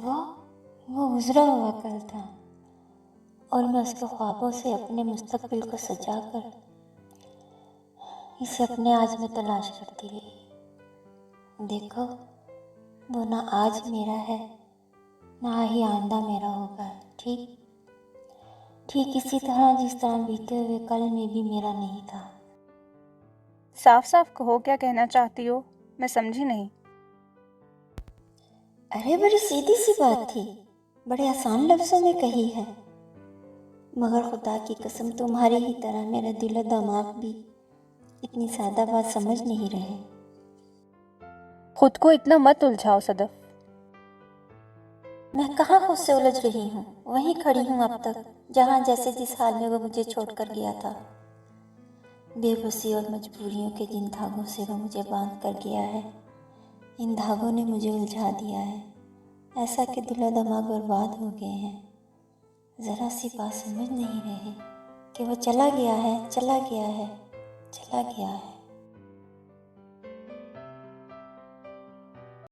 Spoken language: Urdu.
وہ وہ گزرا ہوا کل تھا اور میں اس کے خوابوں سے اپنے مستقبل کو سجا کر اسے اپنے آج میں تلاش کرتی رہی۔ دیکھو، وہ نہ آج میرا ہے نہ ہی آئندہ میرا ہوگا، ٹھیک اسی طرح جس طرح بیتے ہوئے کل میں بھی میرا نہیں تھا۔ صاف صاف کہو، کیا کہنا چاہتی ہو؟ میں سمجھی نہیں۔ ارے بڑی سیدھی سی بات تھی، بڑے آسان لفظوں میں کہی ہے، مگر خدا کی قسم تمہاری ہی طرح میرا دل و دماغ بھی اتنی سادہ بات سمجھ نہیں رہے۔ خود کو اتنا مت الجھاؤ صدف۔ میں کہاں خود سے الجھ رہی ہوں، وہیں کھڑی ہوں اب تک جہاں جیسے جس حال میں وہ مجھے چھوڑ کر گیا تھا۔ بے بسی اور مجبوریوں کے جن دھاگوں سے وہ مجھے باندھ کر گیا ہے، ان دھاگوں نے مجھے الجھا دیا ہے، ایسا کہ دل و دماغ برباد ہو گئے ہیں۔ ذرا سی بات سمجھ نہیں رہے کہ وہ چلا گیا ہے، چلا گیا ہے، چلا گیا ہے۔